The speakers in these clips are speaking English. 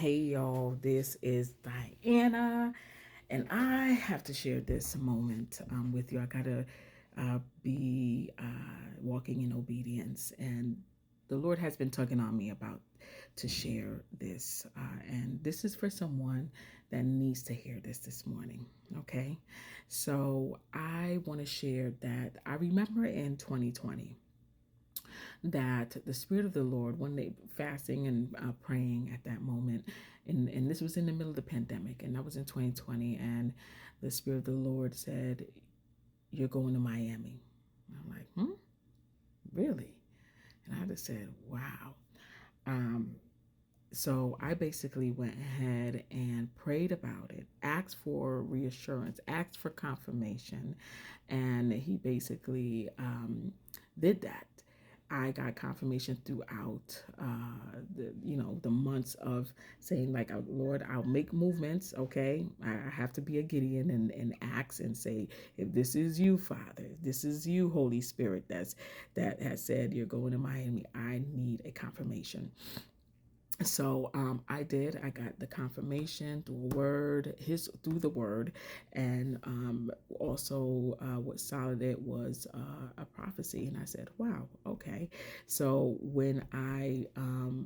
Hey y'all, this is Diana, and I have to share this moment with you. I gotta be walking in obedience, and the Lord has been tugging on me about to share this, and this is for someone that needs to hear this morning. Okay, so I want to share that I remember in 2020 that the Spirit of the Lord, when they fasting and praying at that moment, and this was in the middle of the pandemic, and that was in 2020, and the Spirit of the Lord said, "You're going to Miami." And I'm like, really? And I just said, wow. Um, so I basically went ahead and prayed about it, asked for reassurance, asked for confirmation, and he basically did that. I got confirmation throughout the months of saying like, Lord, I'll make movements. Okay, I have to be a Gideon and ask and say, if this is you, Father, if this is you, Holy Spirit, that has said you're going to Miami, I need a confirmation. So I did. I got the confirmation through a word, through the word, and also what solid it was a prophecy. And I said, "Wow, okay." So when I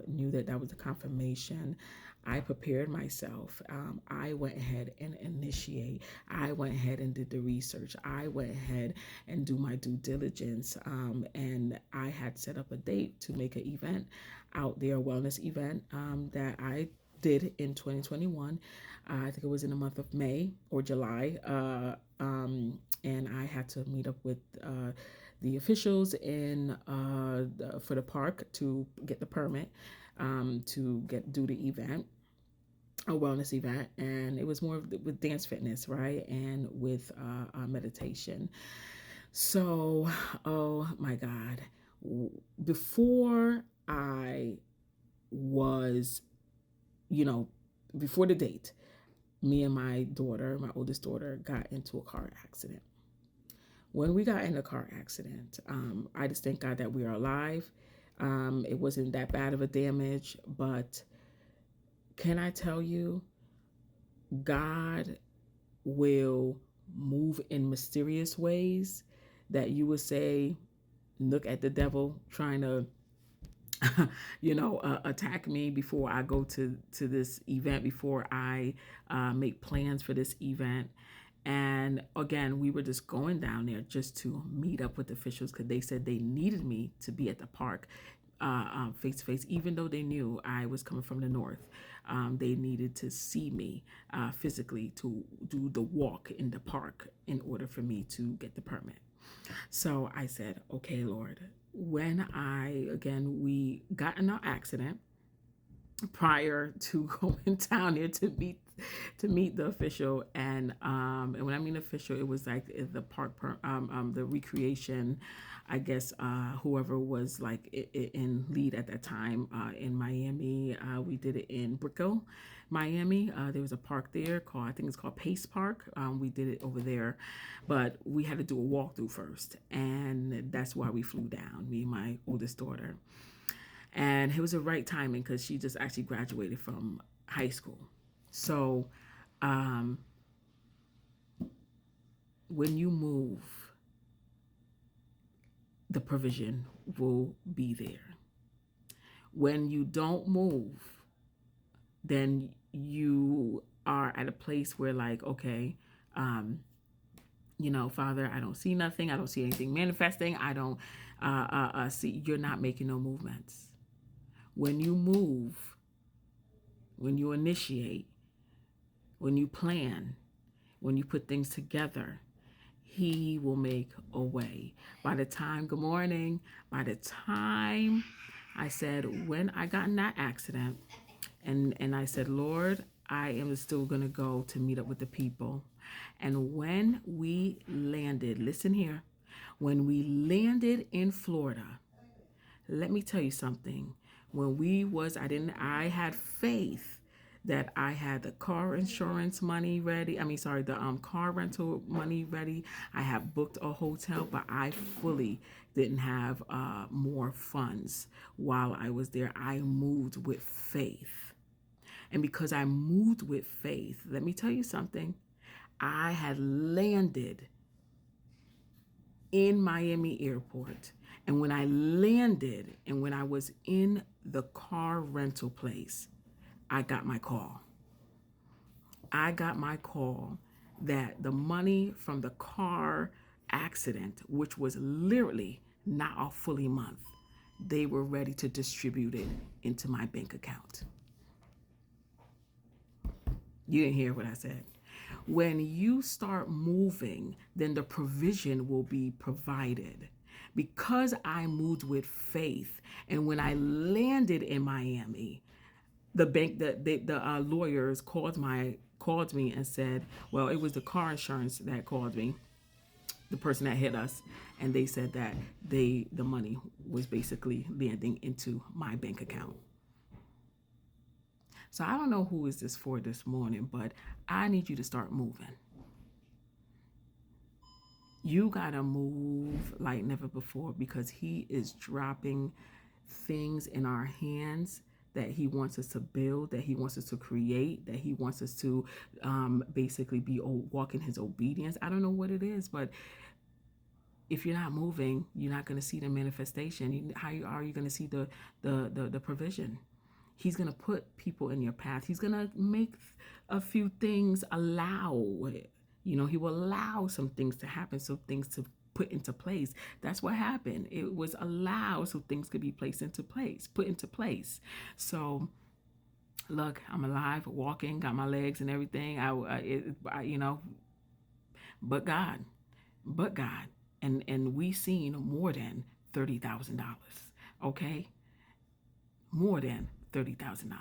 knew that that was the confirmation, I prepared myself. I went ahead and initiate. I went ahead and did the research. I went ahead and do my due diligence. And I had set up a date to make an event out there, a wellness event that I did in 2021. I think it was in the month of May or July. And I had to meet up with the officials for the park to get the permit to do the event, a wellness event, and it was more with dance fitness, right, and with meditation. So, oh my God, before I was, you know, before the date, me and my daughter, my oldest daughter, got into a car accident. When we got in a car accident, I just thank God that we are alive. It wasn't that bad of a damage, but can I tell you, God will move in mysterious ways that you would say, look at the devil trying to attack me before I go to this event, before I make plans for this event. And again, we were just going down there just to meet up with officials because they said they needed me to be at the park face to face, even though they knew I was coming from the north. They needed to see me physically to do the walk in the park in order for me to get the permit. So I said, okay, Lord, we got in an accident prior to going down there to meet the official, and when I mean official, it was like the the recreation, I guess, whoever was like in lead at that time in Miami. We did it in Brickell, Miami. There was a park there called, I think it's called Pace Park. We did it over there, but we had to do a walkthrough first, and that's why we flew down, me and my oldest daughter. And it was the right timing because she just actually graduated from high school. So um, when you move, the provision will be there. When you don't move, then you are at a place where, like, okay, Father, I don't see nothing. I don't see anything manifesting. I don't see, you're not making no movements. When you move, when you initiate, when you plan, when you put things together, he will make a way. By the time, good morning, by the time I said, when I got in that accident, and I said, Lord, I am still going to go to meet up with the people. And when we landed, listen here, when we landed in Florida, let me tell you something. I had faith that I had the car insurance money ready. The car rental money ready. I have booked a hotel, but I fully didn't have more funds while I was there. I moved with faith. And because I moved with faith, let me tell you something. I had landed in Miami airport. And when I landed and when I was in the car rental place, I got my call. I got my call that the money from the car accident, which was literally not a fully month, they were ready to distribute it into my bank account. You didn't hear what I said. When you start moving, then the provision will be provided. Because I moved with faith, and when I landed in Miami, the bank, the lawyers called me and said, well, it was the car insurance that called me, the person that hit us, and they said that the money was basically landing into my bank account. So I don't know who is this for this morning, but I need you to start moving. You gotta move like never before, because he is dropping things in our hands that he wants us to build, that he wants us to create, that he wants us to basically walk in his obedience. I don't know what it is, but if you're not moving, you're not going to see the manifestation. How are you going to see the provision? He's going to put people in your path. He's going to make a few things allow. He will allow some things to happen, some things to put into place. That's what happened. It was allowed so things could be put into place. So, look, I'm alive, walking, got my legs and everything. But God, and we seen more than $30,000. Okay, more than $30,000.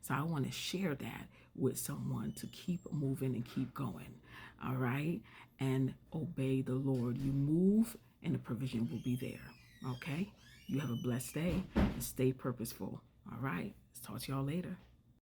So I want to share that with someone to keep moving and keep going. All right, and obey the Lord. You move, and the provision will be there. Okay, you have a blessed day and stay purposeful. All right, talk to y'all later.